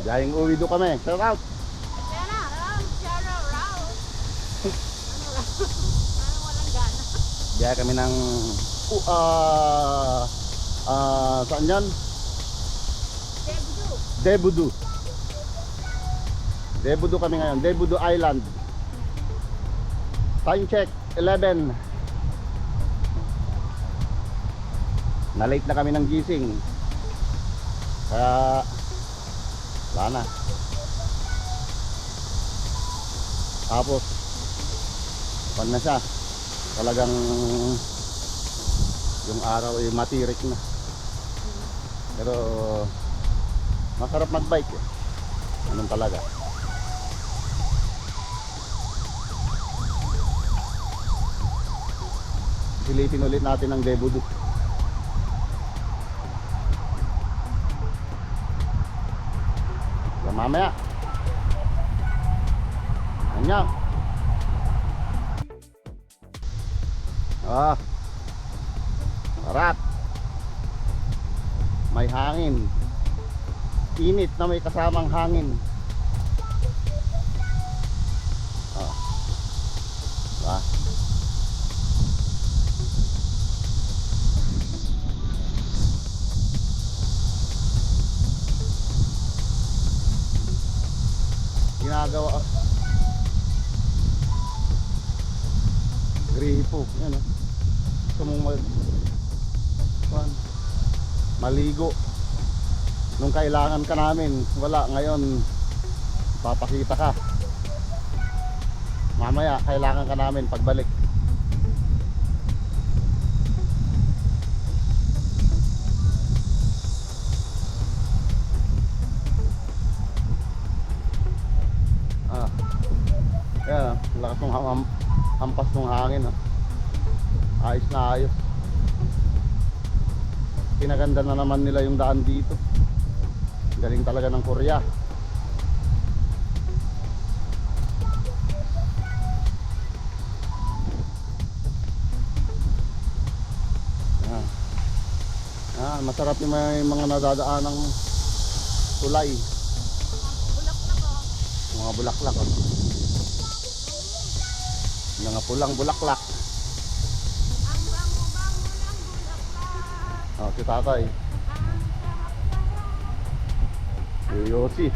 Biyaheng uwi do kami. Shout out. Walang gana. Biyahe kami ng saan yan? Debudu. Debudu kami ngayon. Debudu Island. Time check 11. Na-late na kami ng gising. Kaya wala na. Tapos pan na siya. Talagang yung araw ay matirik na. Pero masarap magbike eh. Anong talaga. Silipin ulit natin ang Debudu. So, mamaya Anyang sarap. May hangin. Init na may kasamang hangin. Diba? Ginagawa gripo yan gusto mong maligo nung kailangan ka namin, wala. Ngayon papakita ka, mamaya kailangan ka namin pagbalik. Yan, lakas ng hampas ng hangin. Ayos na ayos. Pinaganda na naman nila yung daan dito. Galing talaga ng Korea. Masarap yung may mga nadadaan ng tulay. Mga bulaklak oh. Mga pulang bulaklak. Oh, si tatay. Si Yossi.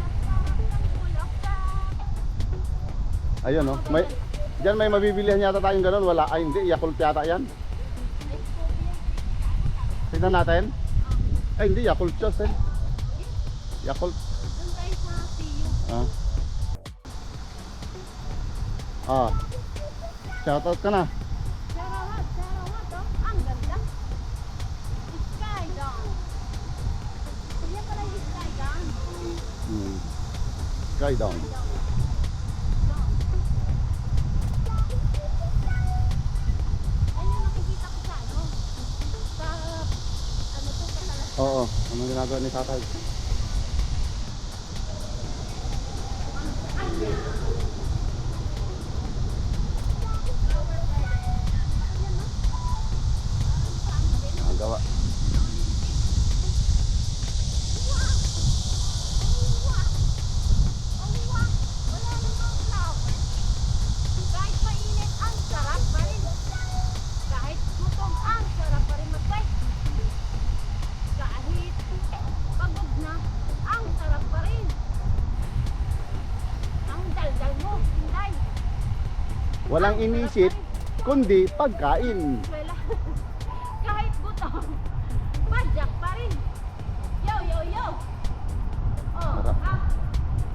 Ayun oh. May, dyan may mabibilihan yata tayong ganun. Wala. Ay hindi. Yakult yata yan. Tignan natin. Ay hindi. Yakult siya. Yakult. Doon tayo sa CU. Shoutout ka na. Sarawat oh. Ang ganda. Sky Dawn. Kaya pala yung Sky Dawn. Sky down. Ayun nakikita ko sa ano. Sa ano to sa talas. Oo. Anong ginagawa ni tatay? Gawa. Kahit mainit, ang sarap pa rin. Kahit gutom, ang sarap pa rin mag-bike. Kahit pagod na, ang sarap pa rin. Ang daldal mo, Inday. Walang inisip kundi pagkain. Wala. Kahit gutom, padyak pa rin. Yo, yo, yo. Oh, Sarap. ha?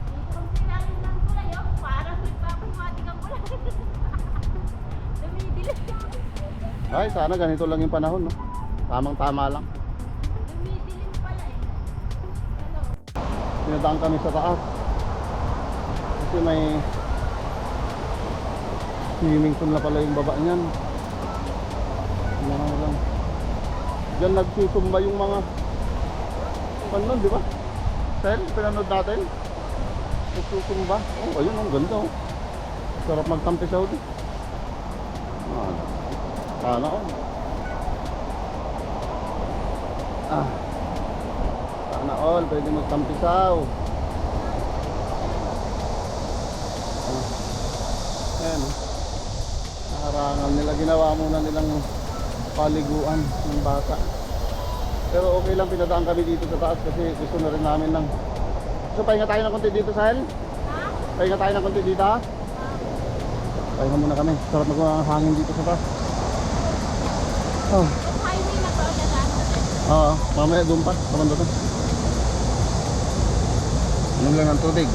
Dito ang sinalim ng kulay, oh. Parang nagpapawatig ang kulay. Dumidilim. Ay, sana ganito lang yung panahon, no? Tamang tama lang. Dumidilim pala eh. Ano? Pinadaan kami sa taas. Kasi may swimming pool na pala yung baba niyan. Ano lang. Diyan nagsusumba yung mga panon, di ba? Sel, pinanood natin. Nagsusumba. Oh, ayun, ang ganda oh. Sarap magtampisaw din. Sana oh. Sana all, pwede magtampisaw. Ayan o. Harangan nila, ginawa muna nilang paliguan ng bata. Pero okay lang, pinadaan kami dito sa taas kasi gusto na rin namin ng... So pahinga tayo ng konti dito, Sahel? Ha? Pahinga tayo ng konti dito, ha? Pahinga muna kami. Sarap hangin dito sa taas. Oh. Yung highway na to, dadaan natin. Oo, mamaya doon pa, pabanda to. Inom lang ng tubig.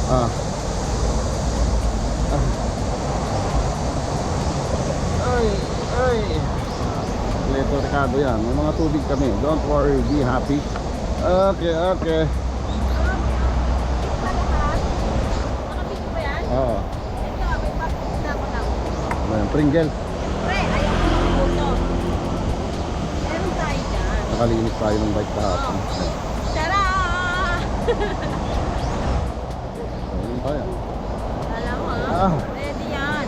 Ah. Ah. Ay, ay. Leto Ricardo yan, may mga tubig kami. Don't worry, be happy. Okay, okay. Pa lahat. Nakabito ba yan? Oo. Ito, may pakita na ako lang. Ayan, Pringles. Pre, ayaw ko ng puto. Meron tayo dyan. Nakalinis tayo ng bike kahapon. Tara! Ayun tayo. Alam mo, Ah. ready yan.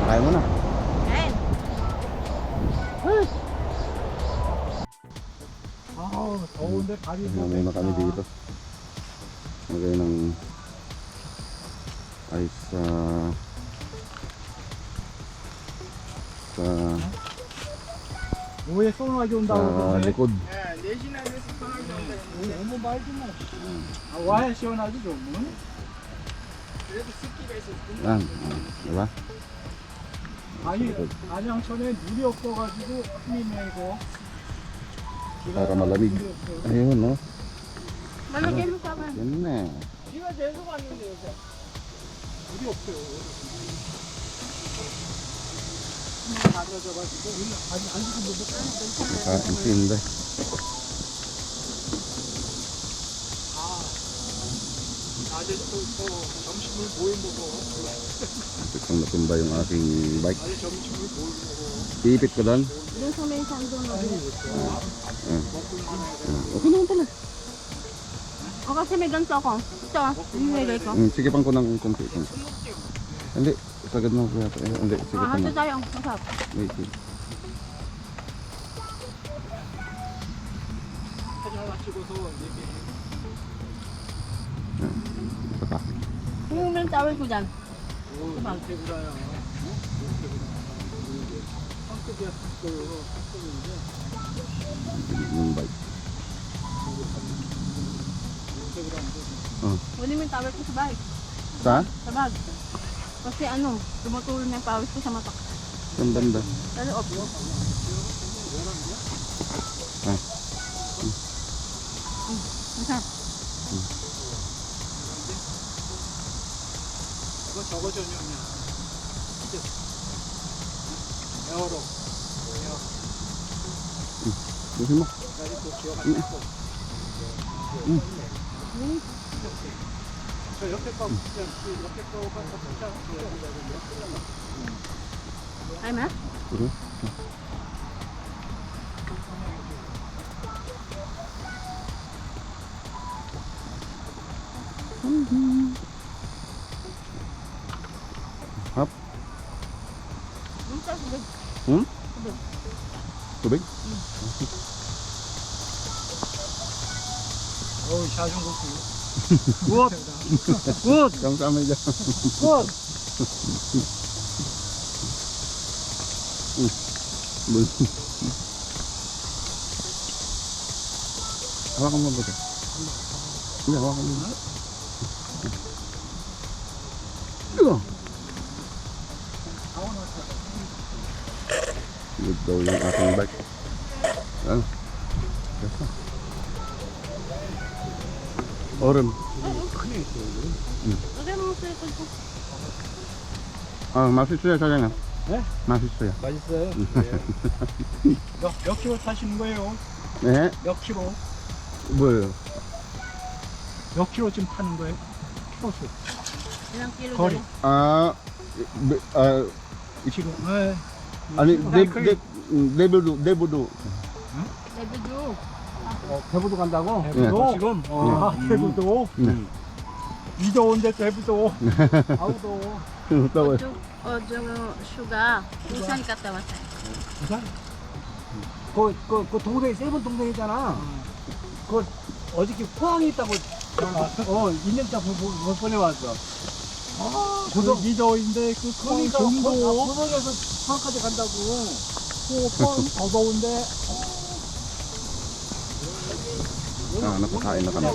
Kaya mo na. Ayan. 더운데 발이 Kaya muna kami dito. Lagay ng ice sa 오후에 소나기 온다고 그러는데 likod. 너무 말도 마. 와야 시원하지 좀. Yan. Diba? 아니 안양천에 물이 없어가지고 힘이 메고. Para malamig. Ayun, no? Malagyan mo sa akin. Yan na. 비가 계속 왔는데 요새 물이 없어요. 가져져가지고 아니 안 지금 못 Intindi. 아직 또 점심을 뭘 먹어? Tikang natumba yung aking bike. 아직 점심을 뭘 먹어? Iipit ko doon. Doon sa may sandong na Okay naman pala. O kasi may ganito ako. Ito, yung nilagay ko. Sige pang ko ng konti. Hindi. Sagad mo kaya. Hindi. Sige Ah, pang. hati tayo. Masarap. Wait. 사진 하나 찍어서 이렇게 Saka. Yung yung towel ko dyan. 대구라야. 상급이야 상급. 상급인데 Yung bike. Kunin mo yung towel ko sa bag. Sa? Sa bag. Kasi ano, tumutulong na yung pawis ko sa mata. Saan banda? Sa loob. Ah. Masarap. 이거 저거 전용이야. 에어로. Gusto mo? 다리 또 기어가지고. 저 옆에 거 그냥 그 옆에 거가 더 진짜. Ay, ma? Sige. Hap? Yung sa tubig. Hmm? Tubig. Tubig? 어우 자전거 굿. 굿. Kamsamay dyan. 굿. Hawakan mo ba ito? Hindi, hawakan mo. Ito. Good daw yung aking bike. Ano? Basta. Oren. Lagay mo sa likod ko. 맛있어요, 사장님. 네? 맛있어요. 맛있어요. 몇 킬로 타시는 거예요? 네? 몇 킬로? 뭐예요? 몇 킬로쯤 타는 거예요? 킬로수. Ilang kilo 거리. dyan? 아, 킬로. 네. 아니, 사이클. 내부도. Level 대부도 간다고? 네. 대부도? 지금? 대부도? 네. 이 더운데 대부도? 아우 더워. 더워요. Ojo sugar. Usan ka tawasay. 부산? 그 동네, 세븐 동네이잖아. 그 어저께 포항에 있다고 2년차 못 보내왔어. 고덕이도인데 그 그러니까 정도 고덕에서 서울까지 간다고. 포항 더 더운데. Napakain na kami.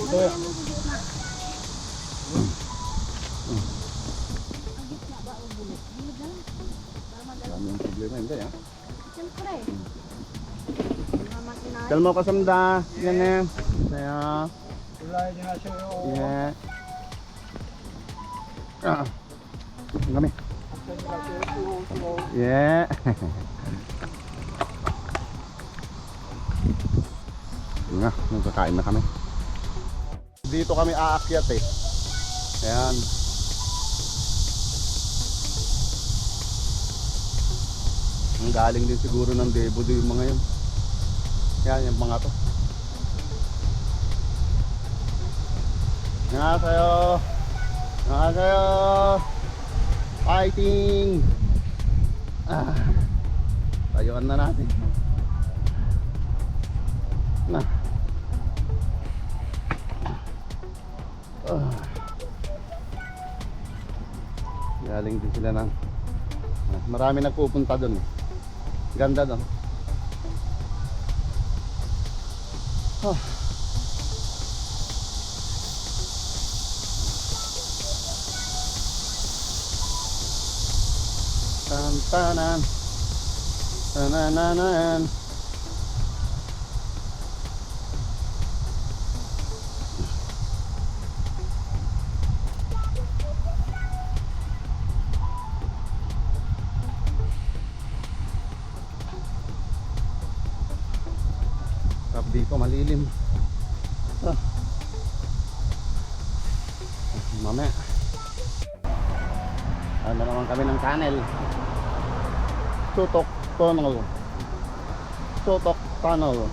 Dami yung problema, hindi ah. Siyempre. Mama kinay. Kalmo ka samda. Yan eh. Saya. 올라야지 하셔요. Yeah. Ang kami. Yeah. Yun nga, nagkakain na kami. Dito kami aakyat eh. Ayan. Ang galing din siguro ng Debodo yung mga yun. Yan, yung mga to. Annyeonghaseyo. Annyeonghaseyo. Fighting. Tayuan na natin. Na. Galing din sila ng marami nagpupunta doon. Ganda doon. Tantanan. Tanananan. Tap dito malilim. Mamaya. Ano naman kami ng tunnel. Sutok tunnel. Sutok tunnel.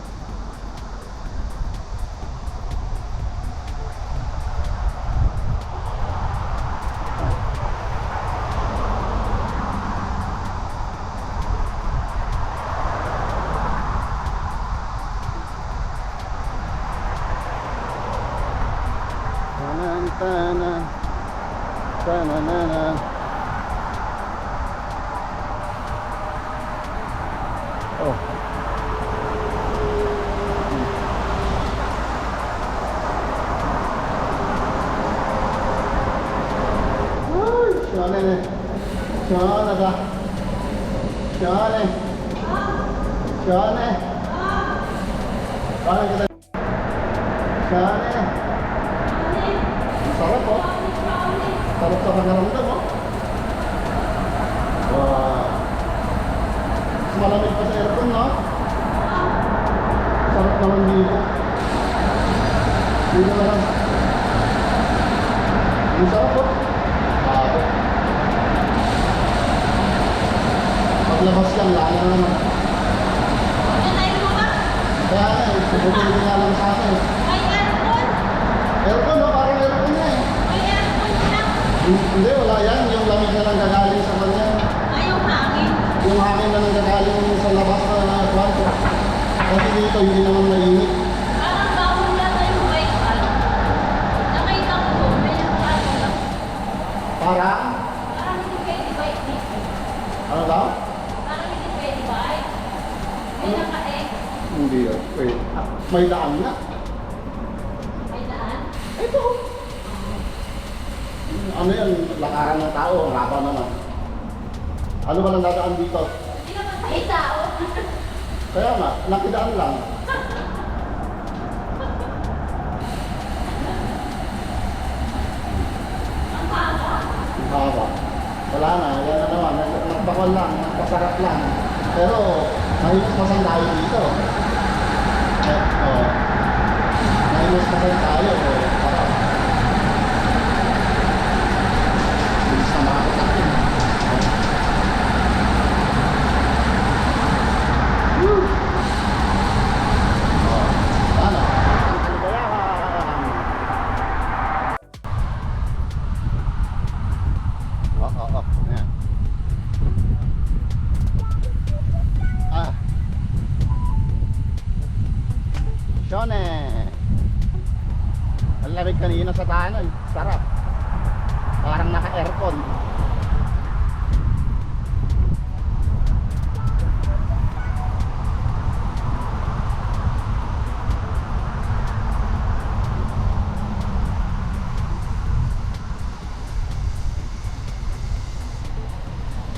Tanan tanan tananana. Oh. Ay, siya ka. Siya. Parang kita. Siya. Sarap oh. Sarap sa pagkaramdam oh. Wow. Malamig pa sa aircon no? Sarap naman dito. Dito na lang. Ang sarap oh. Paglabas lang, lalo na naman. Kaya nga eh, bumili nga lang sa akin. Aircon no? Parang aircon na eh. Hindi, wala yan. Yung lamig na lang gagaling sa kanya. Yung hangin na lang gagaling sa labas na kwarto. Kasi dito, hindi naman mainit. Parang? Ano daw? Hindi yun. Wait. May daan na. Ito. Ano yan? Lakaran ng tao. Ang haba naman. Ano ba lang dadaan dito? Kaya nga, nakidaan lang. Ang haba. Wala na. Yan na naman. Nagpakol lang. Nagpasarap lang. Pero, mahimas pasan tayo dito. Mahimas pasan tayo. Para bilis na makakatakin. Ano? Ayan. Ang lamig kanina sa tahanan. Sarap. Parang naka-aircon.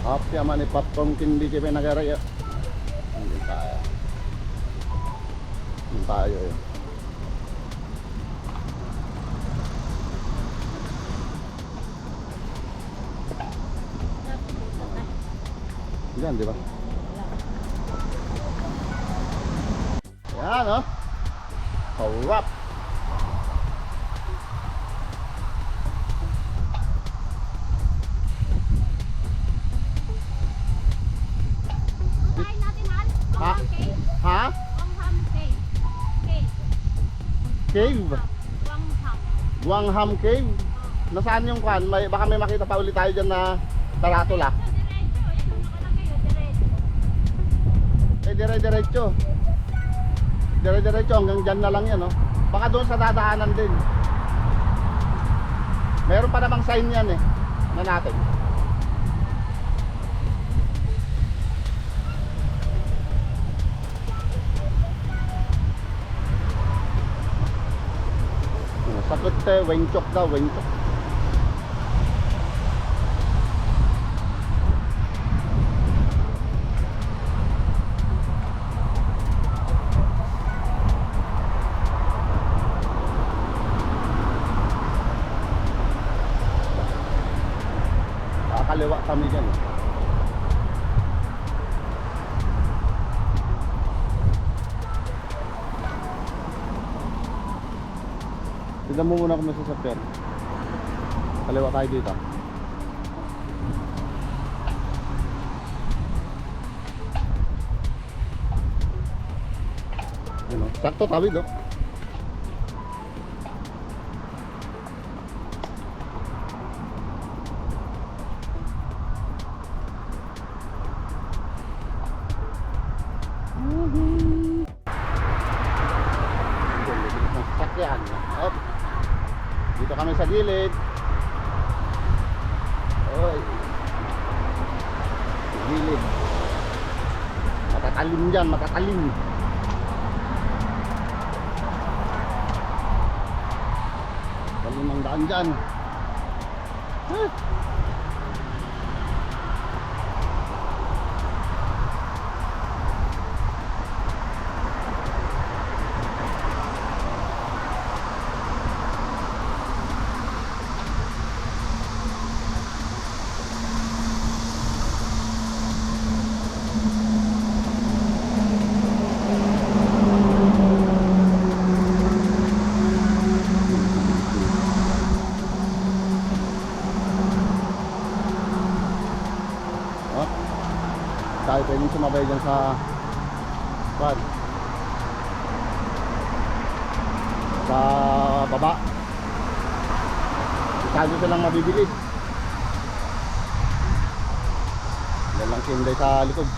Happy man ni popcorn kindi kaya nagaraya. Hindi tayo. Hindi tayo eh. Yan, di ba? Yan, oh. Sarap. Kain natin, Han. Ha? Wangham cave. Ha? Wangham cave. Cave. Cave? Wangham. Wangham Cave? Nasaan yung kwan? May, baka may makita pa ulit tayo dyan na taratula. So, diretso. Yan ang nakalagay. Diretso. Eh, dire-diretso. Dire-diretso hanggang dyan na lang yan, oh. Baka doon sa dadaanan din. Meron pa namang sign yan eh. Na natin. Sakot eh, Wengchok daw, Wengchok. Kakaliwa kami dyan. Tignan mo muna kung may sasakyan. Kaliwa tayo dito. Ano? Sakto tawid, oh. Sasakyan. Op. Dito kami sa gilid. Oy. Gilid. Matatalim dyan, matatalim. Talim ang daan dyan. Huh. Tayo pwedeng sumabay dyan sa pad sa baba. Masyado silang mabibilis. Yan lang kinday sa likod.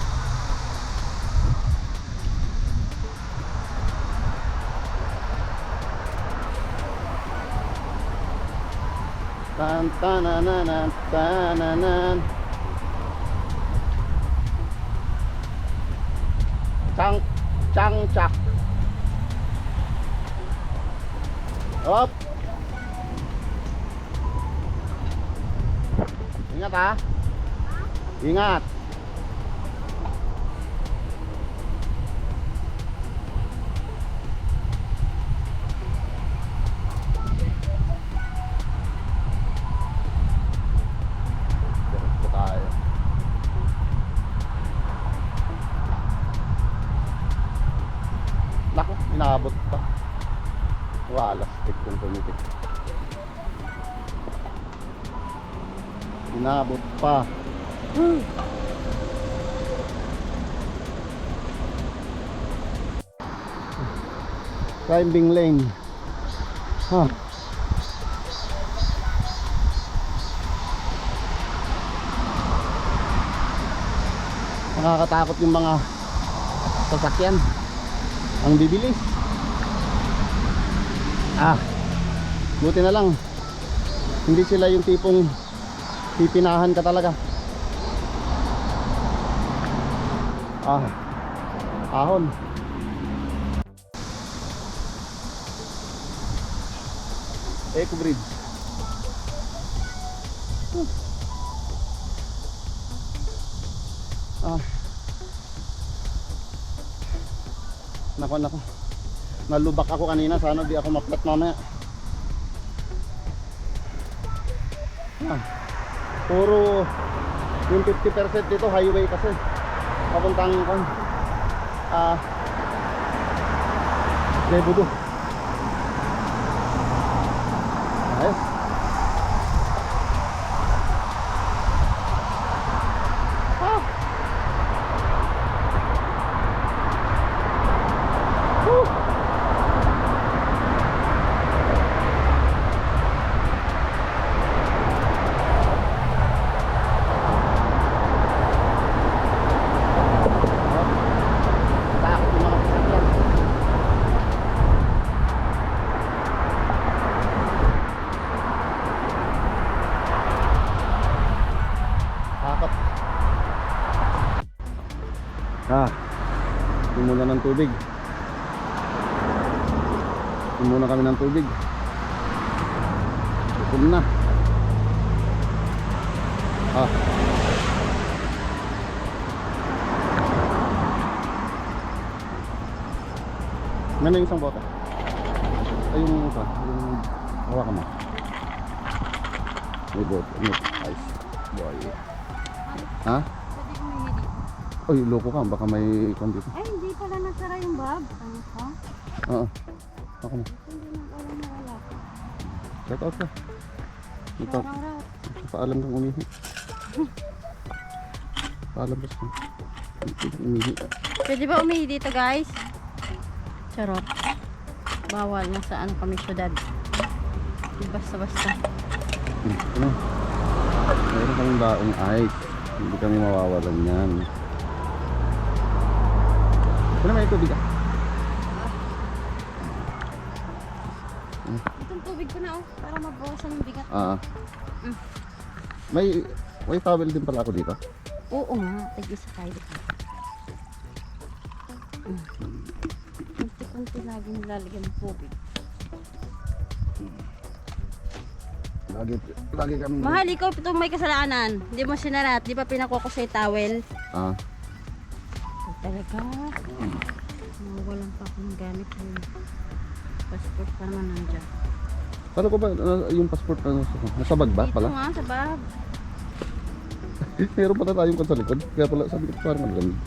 Tan tananan tananan. Chang chang chak. Op. Ingat ha. Ingat. Diretso tayo. Naku, inaabot pa. Wala, stick kung tumitik. Inaabot pa. Climbing lane. Huh. Nakakatakot yung mga sasakyan. Ang bibilis. Ah. Buti na lang hindi sila yung tipong pipinahan ka talaga. Ahon. Eco Bridge. Nako. Nalubak ako kanina, sana di ako maplat mamaya. Puro yung 50% dito highway kasi papuntang Lebudo. Ayos. Takot yung mga sasakyan. Takot. Inom muna ng tubig. Inom muna kami ng tubig. Gutom na. Ano yung isang bote? Ay yung isa, yung hawakan mo. May bote, may ice. Boy. Ha? Pwede umihili. Oy, loko ka, baka may ikon dito. Ay, hindi pala nasara yung bag. Ano ka? Oo. Ako mo. Hindi nang alam na wala. Check out ka. Ito, Parang rat. paalam kang umihi. Paalam basta. Umihi. Pwede ba umihi dito, guys? Charot. Bawal. Nasaan kami syudad. Basta-basta. Ano? Mayroon kaming baong ice. Hindi kami mawawalan yan. Ano may tubig ah? Itong tubig ko na oh. Para mabawasan yung bigat. May towel din pala ako dito. Oo nga. Tag-isa tayo dito. Kunti-kunti lagi nilalagyan ng tubig. Lagi kami. Mahal, ikaw itong may kasalanan. Hindi mo sinarat. Di ba pinakuha ko sa towel? Ah. Ay, talaga. Walang pa akong gamit yun. Passport pa naman nandiyan. Paano ko ba yung passport na nasa bag ba Dito pala? nga sa bag. Meron pala tayong kan sa likod. Kaya pala sabi ko parang ang lamig.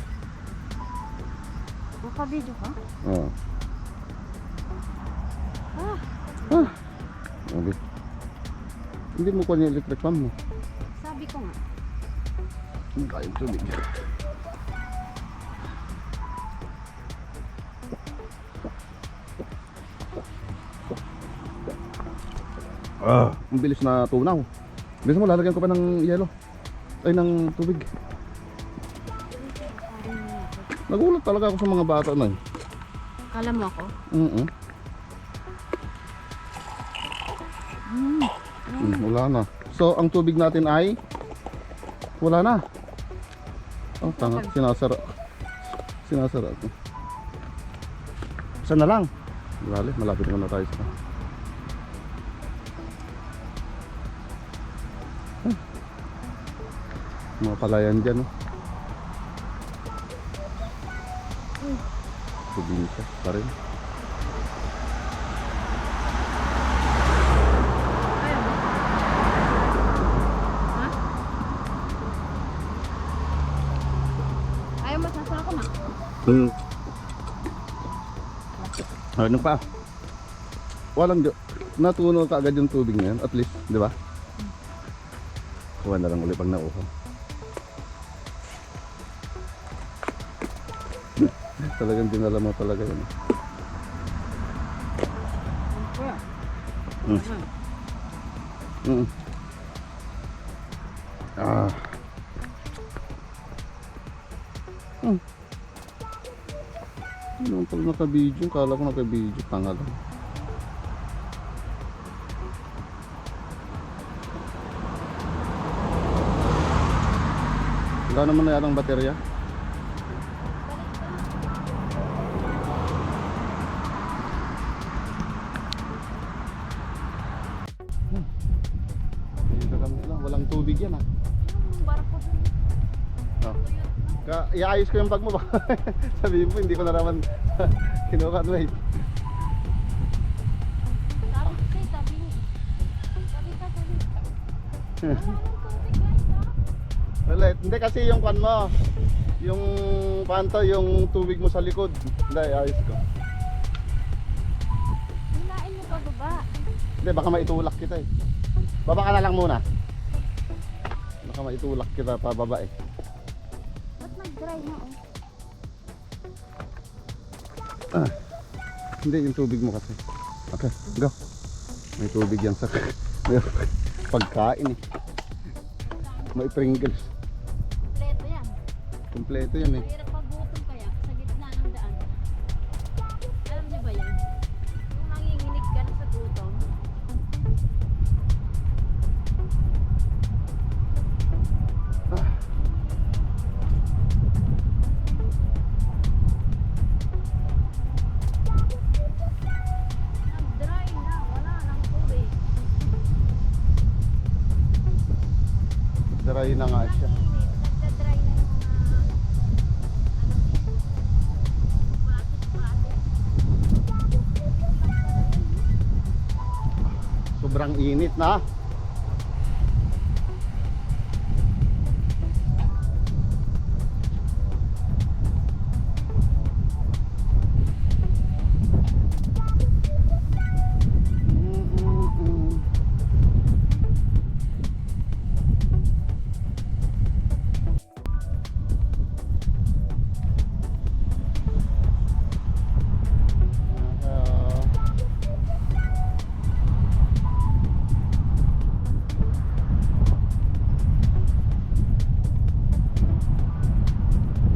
Nakabidyo ka? Oo. Okay. Hindi mo kuha yung electric fan mo. Sabi ko nga. Hindi tayong tubig. Ang bilis na tunaw. Bilis mo, lalagyan ko pa ng yelo. Ay, ng tubig. Nagulat talaga ako sa mga bata na. Kala mo ako? Wala na. So, ang tubig natin ay wala na. Oh, tanga. Sinasara. Sinasara ito. Saan na lang? Wala, malapit na tayo sa mga palayan dyan, oh. Probinsya pa rin. Ayaw masasara ko na. Ano pa? Walang natunaw ka agad yung tubig na yan, at least, di ba? Kuha na lang ulit pag nauha. Talagang dinala mo talaga yun. Ano pag naka-video, kala ko naka-video, tanga lang. Gano'n mo na yan ang baterya? Dito kami lang, walang tubig yan ah. Yung barko dun. Oh. Iayos ko yung bag mo ba? Sabihin mo, hindi ko na naman kinuha. Wait. Sabi ko sa'yo, sabi niya. Sabi ka, sabi. Wala nang tubig guys ha. Ulit. Hindi kasi yung kwan mo. Yung panto, yung tubig mo sa likod. Hindi, ayos ko. Hilain mo pababa. Hindi, baka maitulak kita eh. Baba ka na lang muna. Baka maitulak kita pababa eh. Ba't nag-dry na Hindi, yung tubig mo kasi. Okay, go. May tubig yan sa pagkain eh. May Pringles. Kompleto yan. Kompleto yan eh. Mahirap pag-gutom kaya sa gitna ng daan. Alam niyo ba yan? Yung nanginginig ka na sa gutom. Nag-dry na. Wala nang tubig. Dry na nga siya. Nanginginig. Nagda-dry na yung mga plato. Sobrang init na.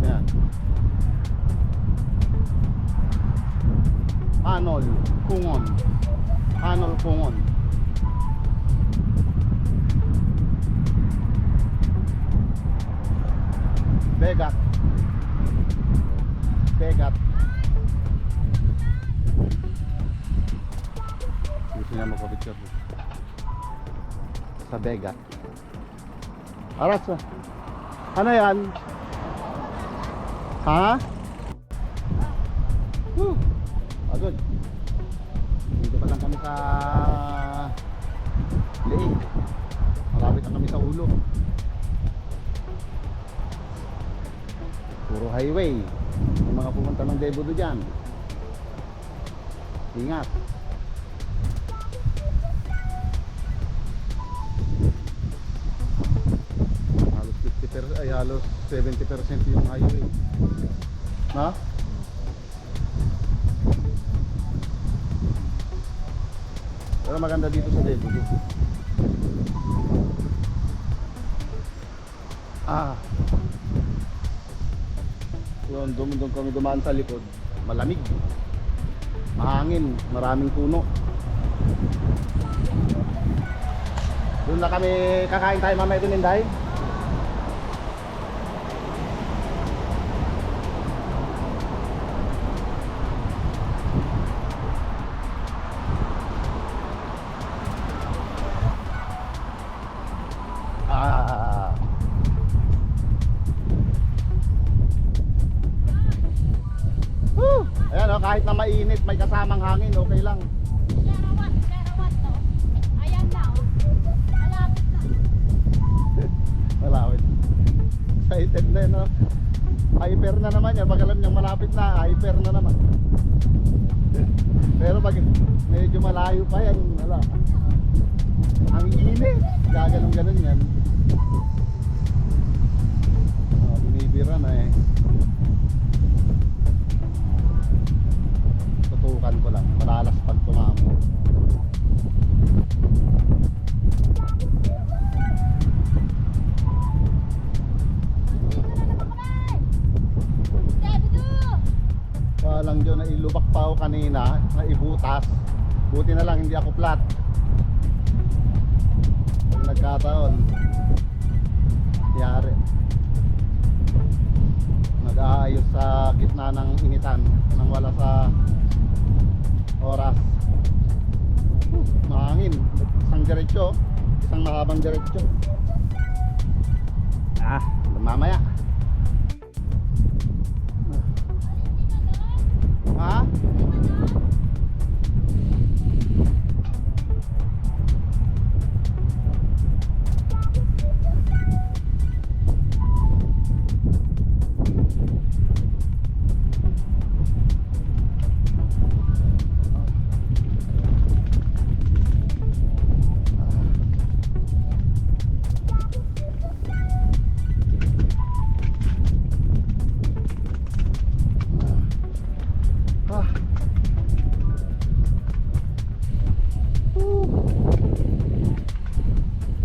Yan. Anol, Kungon. Anol, Kungon. Begat. Begat. Gusto niya magpapicture. Sa Begat. Aras ah. Ano yan? Ha? Agad. Dito pa lang kami sa Leeg. Malapit na kami sa ulo. Puro highway. Yung mga pumunta ng Debodo dyan. Ingat. Halos 50%, ay halos 70% yung highway. Ha? Pero maganda dito sa Debodo. Yun, doon kami dumaan sa likod. Malamig. Mahangin. Maraming puno. Doon na kami kakain tayo mamaya doon, Inday. Ayan o, kahit na mainit, may kasamang hangin, okay lang. Kerawat to. Ayan na oh. Malapit na. Malapit. Excited na yun, no? Hyper na naman yan. Pag alam niyang malapit na, hyper na naman. Pero pag medyo malayo pa yan, wala. Ang init. Gaganong-ganon yan. Binibira na eh. Tutukan ko lang. Malalas pag tumamo. Walang dyan na ilubak pa ako kanina, na ibutas. Buti na lang hindi ako flat. Pag nagkataon, yari. Nag-aayos sa gitna ng initan nang wala sa oras. Mahangin. Isang diretso, isang mahabang diretso. Mamaya. Ha?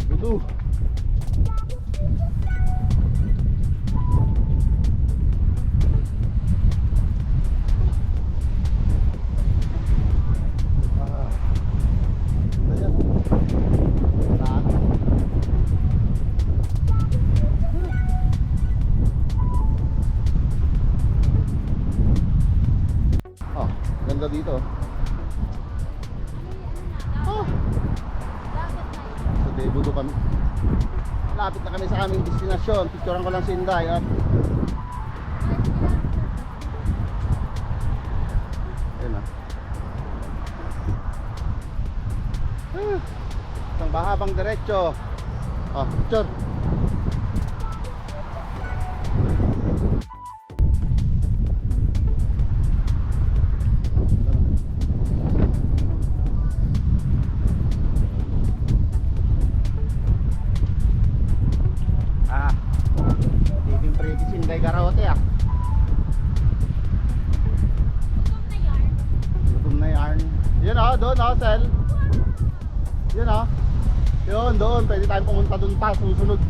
Gudu. Ayan. Saan? Oh, ganda dito. Oh. Sa Debudo kami. Lapit na kami sa aming destinasyon. Picturean ko lang si Inday at ayun na. Isang mahabang diretso. Oh, picture. Tiping pretty si Inday Garote ah. Gutom na yarn. Yun oh, doon oh, Sel. Yun oh. Yun, doon. Pwede tayong pumunta doon pa, susunod.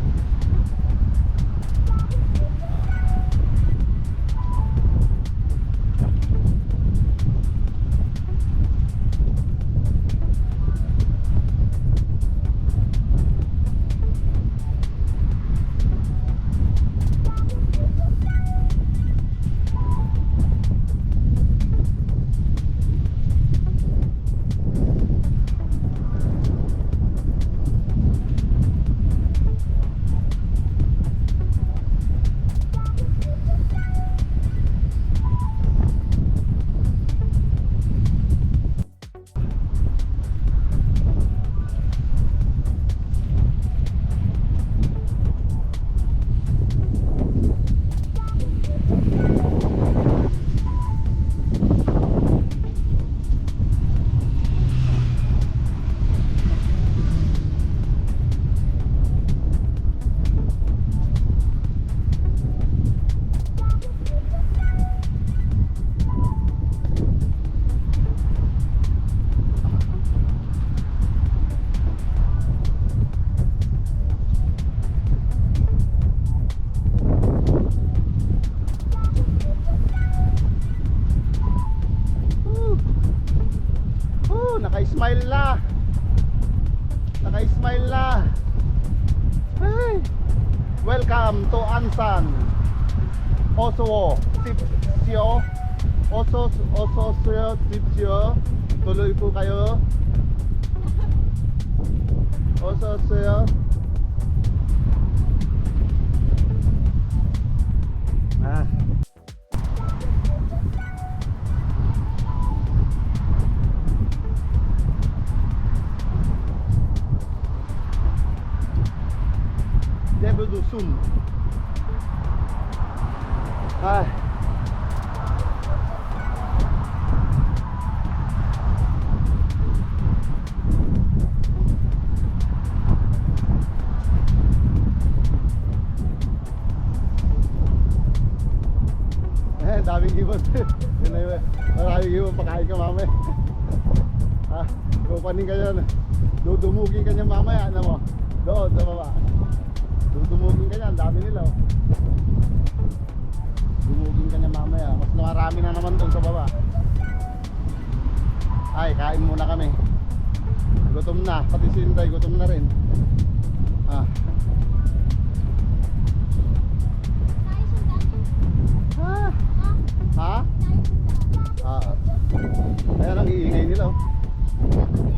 Naka-smile na. Naka-smile na. Hey. Welcome to Ansan. Oso Sipsyo. Oso Sipsyo. Tuloy po kayo. Oso Sipsyo. Debudo Sun. Ay. Daming ibon. Yun na yun. Maraming ibon, pakain ka mamaya. Kupanin ka yan. Dudumugin ka niya mamaya. Ano mo? Doon sa baba. Dudumugin ka niya. Dami nila oh. Dumugin ka niya mamaya. Mas marami na naman doon sa baba. Ay, kain muna kami. Gutom na. Pati si Inday gutom na rin.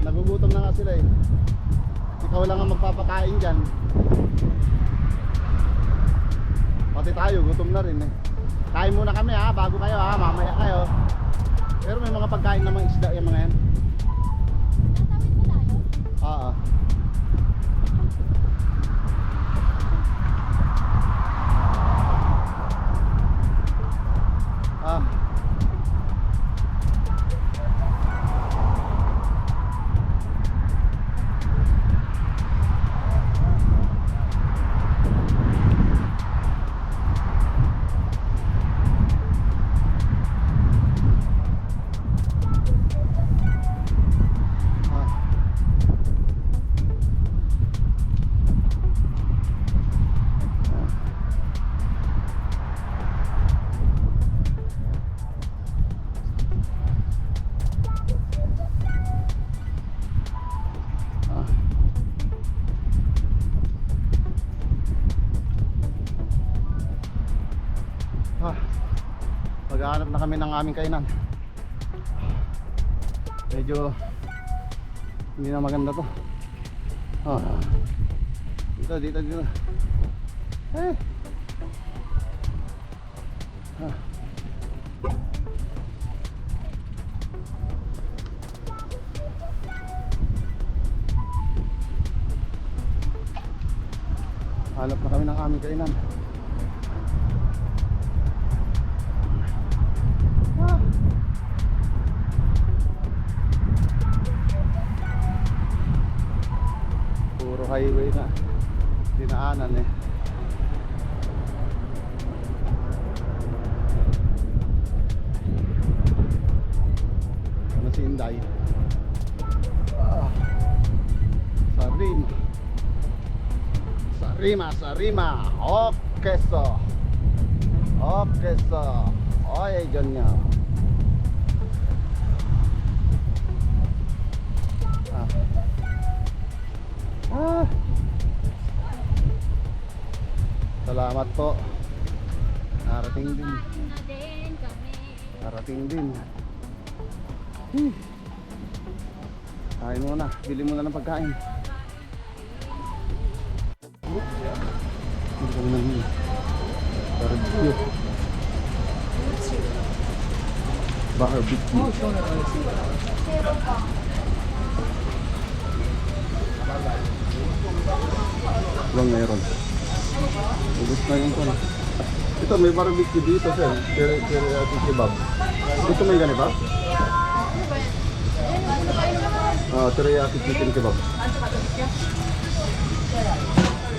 Nagugutom na nga sila eh. Ikaw lang ang magpapakain dyan. Pati tayo, gutom na rin eh. Kain muna kami ha, bago kayo ha, mamaya kayo. Pero may mga pagkain namang isda yung mga yan. Oo. Ah. Maghahanap na kami ng aming kainan. Medyo hindi na maganda to. Dito. Eh. Hanap na kami ng aming kainan. Puro highway na dinaanan eh. Ano si Inday? Sarima. Okay so. Oye dyan niya. Salamat po. Narating din. Kain muna. Bili muna ng pagkain. Hindi kami nang barbecue. Bang meron. Ubus na yung kono. Ito may barbecue dito sir. Teriyaki kebab. Ito may ganito? Teriyaki chicken kebab.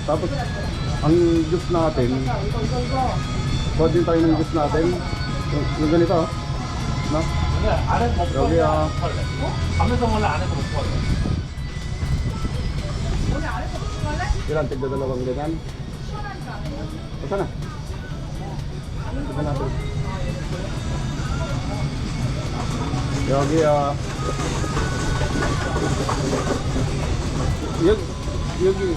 Tapos ang juice natin, kuha din tayo ng juice natin. Yung ganito, no? 여기 가면서 몰라 안에서 못 구워. ilan tigda dalawang ganyan? O sana? Tignan natin. 여기 여기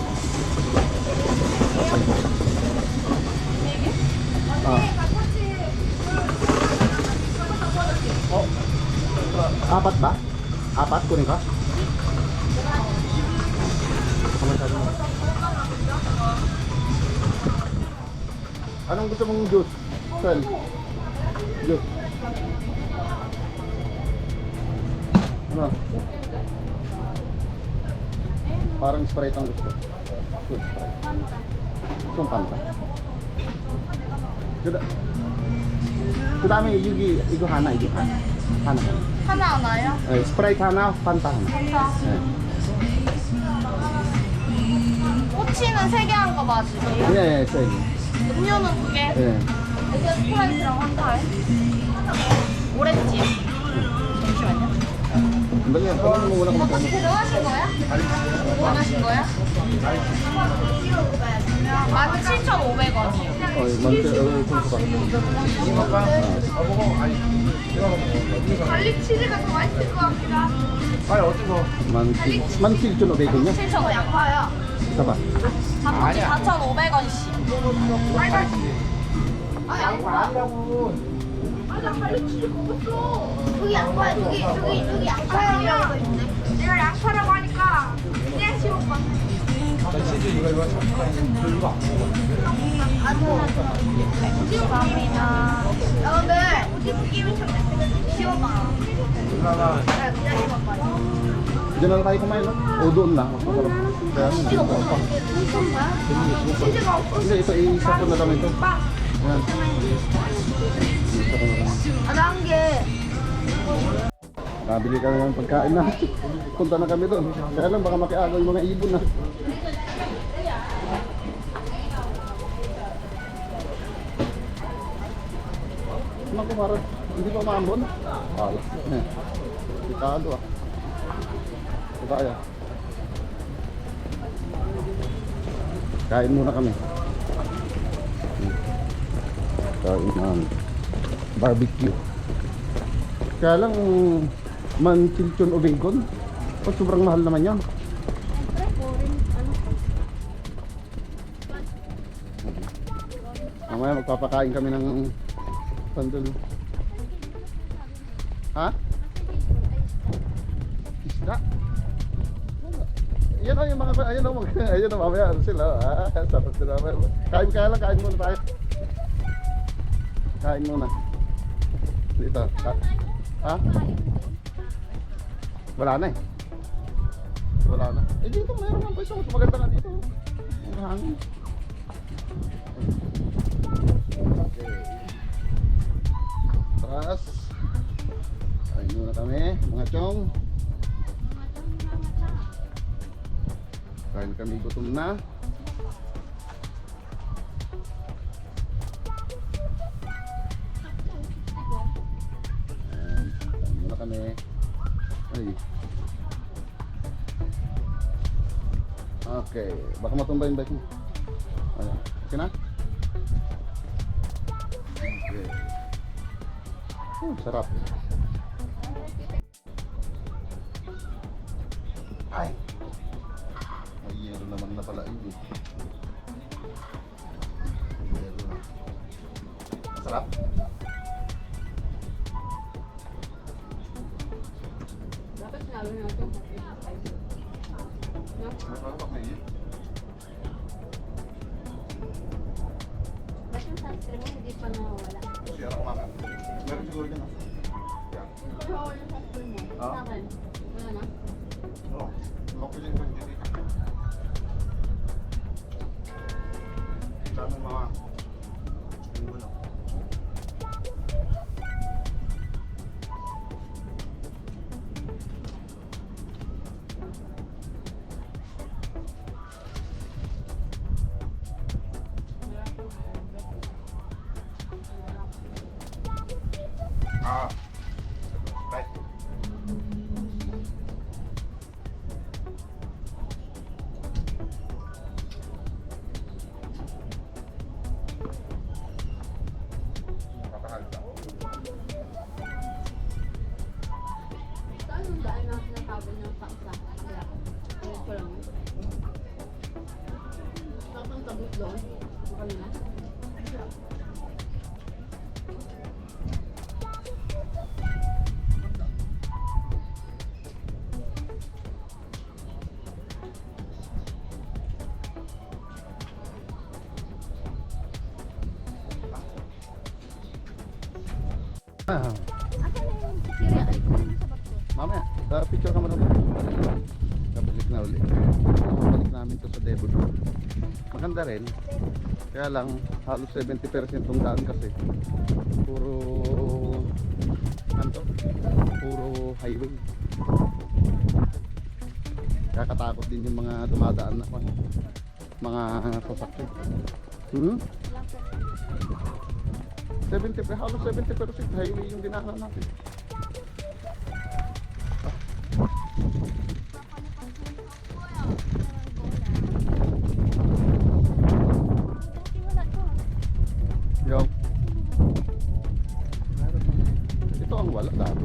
apat ba? Apat kunin ka? Anong gusto mong juice? Sel? Juice. Ano? Parang Sprite ang gusto. Good Sprite. Itong Fanta. 그다음에 여기 이거 하나. 하나요? 네, 스프라이트 하나, 판타 하나. 네. 꼬치는 3개 한 거 맞으세요? 네, 세 개. 음료는 2개? 네. 이게 스프라이트랑 환타에? 오렌지. 잠시만요. 근데 그거는 뭐 이거 다시 들어가신 거야? 원하신 거야? 17,500원이요. 갈릭 치즈가 더 맛있을 것 같긴 하. 아니 어디서? 17,500원이요? 7,500원 양파요. 잠깐. 닭꼬치 4,500원씩. 아 양파. 아니라고. 아 나 갈릭 치즈 먹었어. 저기 양파야 저기 양파향이라고 있네. Kami na. 근데 오징어 참 시원하. Diyan na lang tayo kumain, no? O doon na. Mas masarap. Kaya ano, dito pa. 치즈가 없어. Hindi, ito isa ko na lang ito. Ayan. Isa ko na lang. 안 게. Nabili kami ng pagkain na. Punta na kami doon. Kaya lang baka makiagaw yung mga ibon na. Naku, parang hindi pa maambon. Alas. Delikado ah. Ito kaya. Kain muna kami. Kain ng barbecue. Kaya lang manchilchon o bacon. O sobrang mahal naman yan. Mamaya magpapakain kami ng sandal. Ha? Isda? Yan o yung mga, ayun o, ayun o, mamaya ano sila. Sarap sila. Kain kaya lang, kain muna tayo. Kain muna. Dito. Ha? Wala na eh. Wala na. Eh dito mayroon ng pwesto. Mas maganda nga dito. Ang hangin. Okay. Taras. Kain muna kami, mga chong. Kain kami, gutom na. Ayan, kain muna kami. Ay. Okay, baka matumba yung bike mo. Ayan, okay na? Okay. Sarap. Ay! May yero naman na pala yun eh. May yero na. Masarap? Dapat sinabi natin. Masarap ako eh. Ba't yung sunscreen mo hindi pa nawawala? Siyara ko mama. Meron siguro dyan ah. Yan. Nawawala yung sunscreen mo. Ah? Sa akin. Wala na? Oo. Loko din ko hindi dito. Saan mo mga? Ano mo na? Ah. Right. Papahal ka. Saan yung daan na sinasabi ng paksa? Wala. Ayun ko lang. Saan ang tabot doon? Bukal na? Ah. Asan na yung kiri? Ay, kung ano sa bakto? Mamaya, picture ka mo na. Kabalik na ulit. Balik namin to sa Devon. Maganda rin. Kaya lang, halos 70% ng daan kasi. Puro, ano to? Puro highway. Kakatakot din yung mga dumadaan na mga sasakyan. 70, halos 70% highway yung dinaanan natin. Yung ito ang wala dati.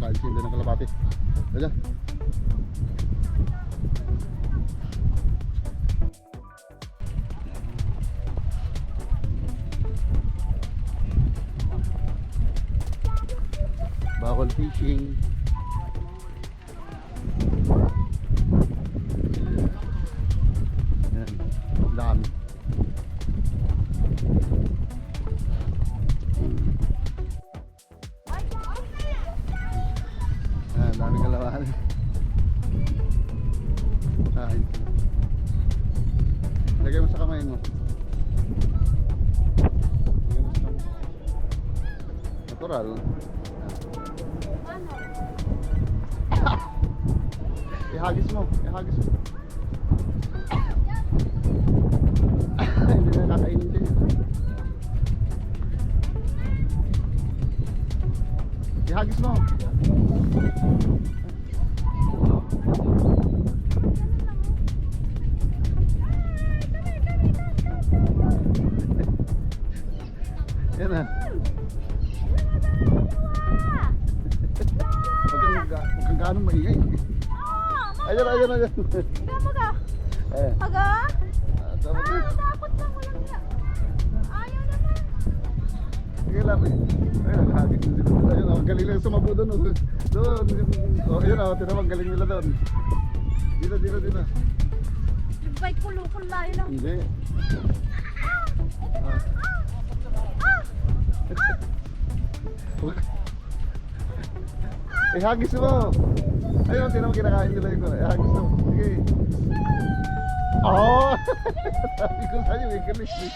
Kakain siya din ng kalapati. Ayan. Bawal fishing. Yan, dami. Yan, dami kalawan. Kain. Lagay mo sa kamay mo. Lagay mo sa kamay. Natural. Ihagis mo, ihagis mo. Hindi na kakainin siya. Ihagis mo. Yan na. Huwag kang gaano maingay. Ayan, ayan, ayan. Maga. Eh, Maga. dapat na. Takot lang walang niya. Ayaw naman. Sige lang eh. Ayun, nakakit na sila. Ayun, ang galing lang sumabo doon. Doon. Oh, ayun, tinawag galing nila doon. Dito, dito, dito. Yung bike ko lukol layo lang. Hindi. Ihagis mo. Ayun, tinawag kinakain nila yun. Ihagis mo. Sige. Oh! Sabi ko sa'yo eh, galing eh.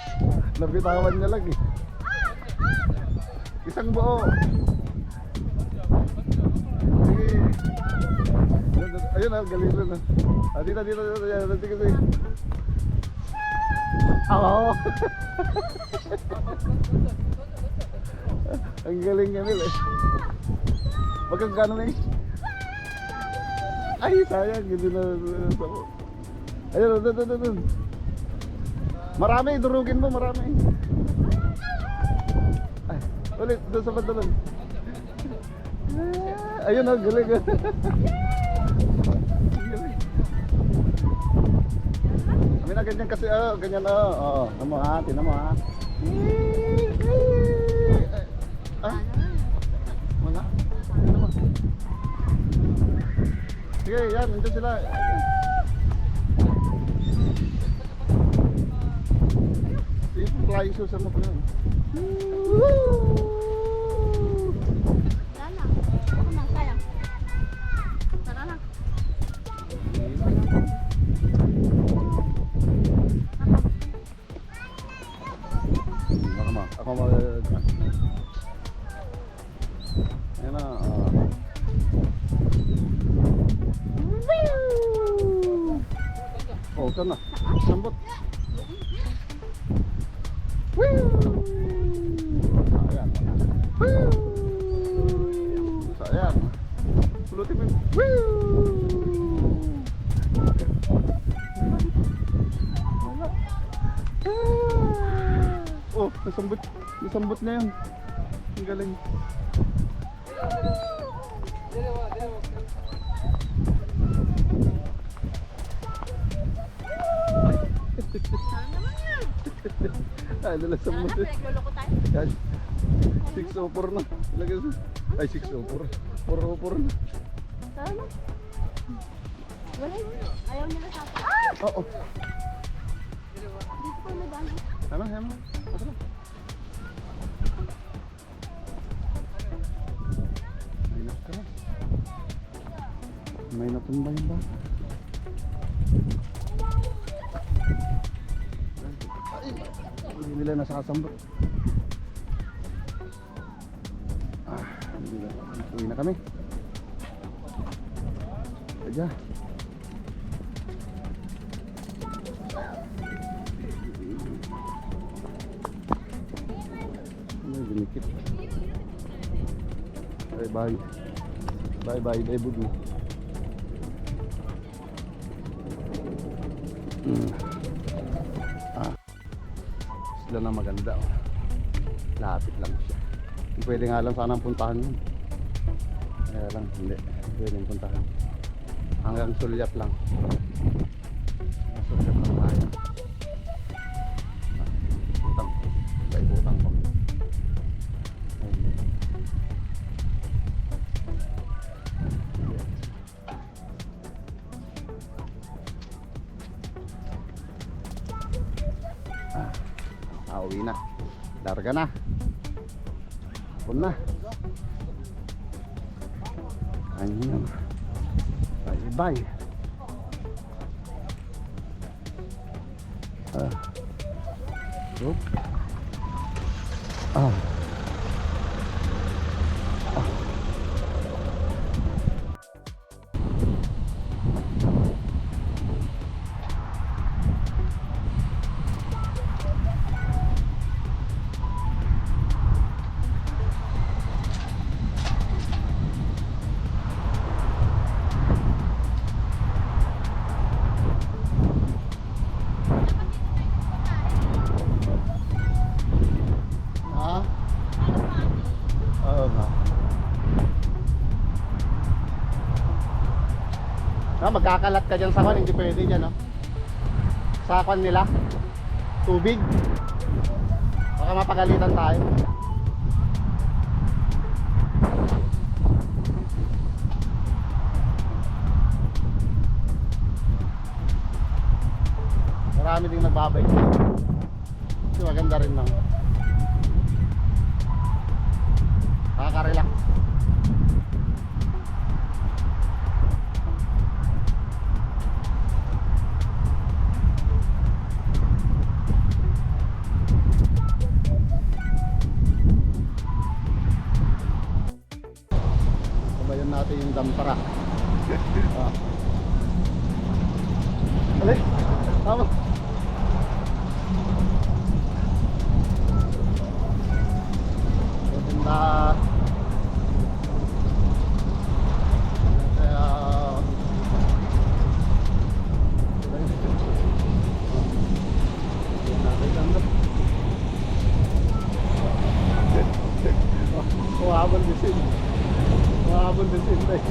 Nabitawan niya lang eh. Isang buo. Sige. Ayun ah, galing lang ah. Ah, dito, dito, dito. Yan, sige, sige. Oo. Ang galing niya nila eh. Wag kang gano'n eh. Ay, sayang. Hindi na. Ayun, doon. Marami, durugin mo, marami. Ay, ulit, doon sa pantalon. Ayun, ang galing. Kami na ganyan kasi, ganyan oh. Tama mo ha, tinan mo ha. Ah, wala. Tinan mo. Sige, yan, nandiyan sila. Yung flying shoes mo pa yun. Tara na. Ako na, sayang. Tara na. Ako mag... Ayan na. Oh, ito na. Sambot. Sayang. Sayang. Pulutin mo. Oh, nasambot na yun. Ang galing. Ay, dala sa mo. Nagluloko tayo. Yan. 604 na. Ilagay sa... Ay, 604. 404 na. Tara na. Wala yun. Ayaw nila sa akin. Oo. Dito ko nag-ano. Ano, ano? Ito na. May naka na. May natumbay ba? Ay! Hindi nila nasasambot. Hindi nila. Uwi na kami. Kaya. Dinikit. Bye bye. Bye bye, Debudu. Sila na maganda. Oh. Lapit lang siya. Pwede nga lang sanang puntahan yun. Kaya lang, hindi. Pwedeng puntahan. Hanggang Sulyap lang. Sulyap lang tayo. Utang. Sa ibutang ko. Ayun. Uwi na. Larga na. Hapon na. Ayun. Bye-bye. Oop. Magkakalat ka dyan sa kwan, hindi pwede dyan, no? Sa kwan nila, tubig. Baka mapagalitan tayo. Marami ding nagbabike. Kasi maganda rin lang. Nakaka-relax. Sabayan natin yung dampara. Alay, tama. Maganda. Kuhabol bisin. Kuhabol bisin tayo.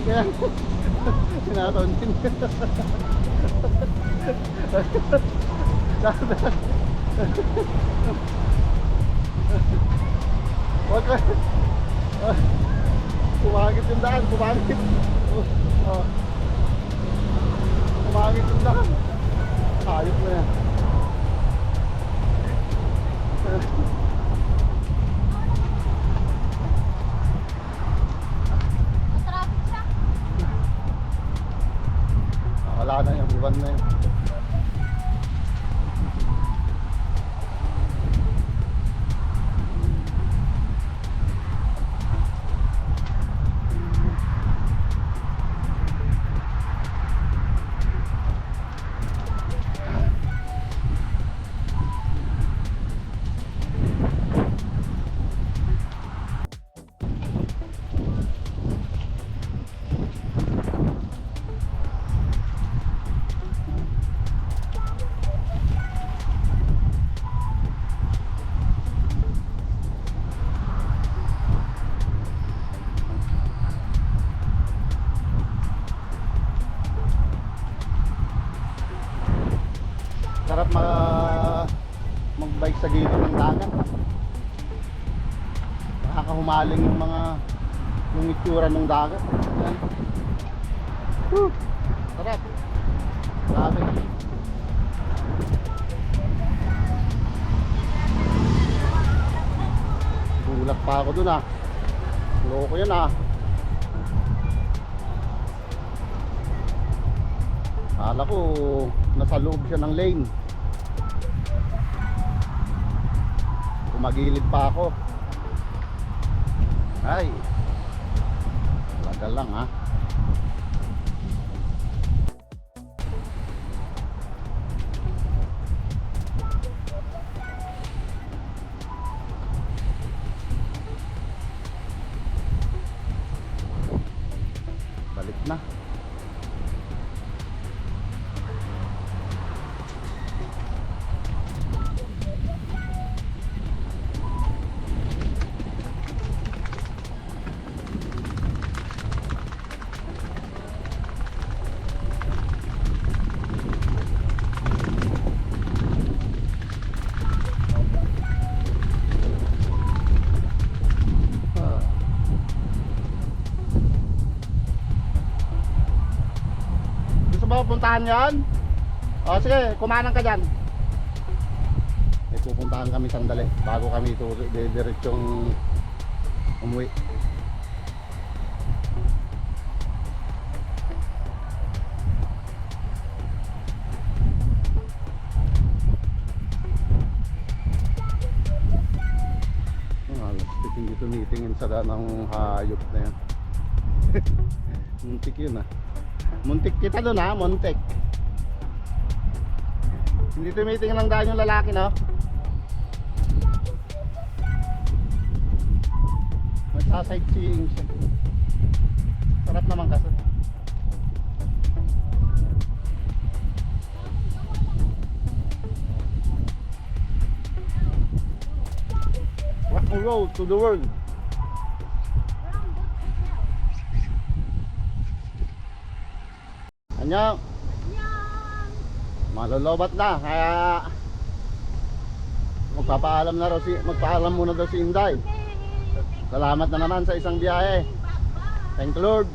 Kaya sinataon din. Huwag ka. Pumangit yung daan, pumangit. Pumangit yung daan. Ayos na yan. Traffic siya. Wala na yung buwan na yun. Sarap mag-bike sa gilid ng dagat. Nakakahumaling yung itsura ng dagat. Yan. Whew. Sarap. Grabe. Gulat pa ako dun, ah. Loko yun, ah. Akala ko nasa loob siya ng lane. Kumagilid pa ako. Ay, talaga lang, ha. Balik na. pupuntahan yan? O sige, kumanan ka dyan. May pupuntahan kami sandali bago kami diretsong umuwi. Hindi tumitingin sa ng hayop na yan. Muntik yun ah. Muntik kita doon ha, muntik. Hindi tumitingin lang dahil yung lalaki, no? Magsa-sightseeing siya. Sarap naman kasi. Rock and roll to the world. Anyang. Malolobat na kaya magpaalam muna daw si Inday. Salamat na naman sa isang biyahe. Thank you Lord.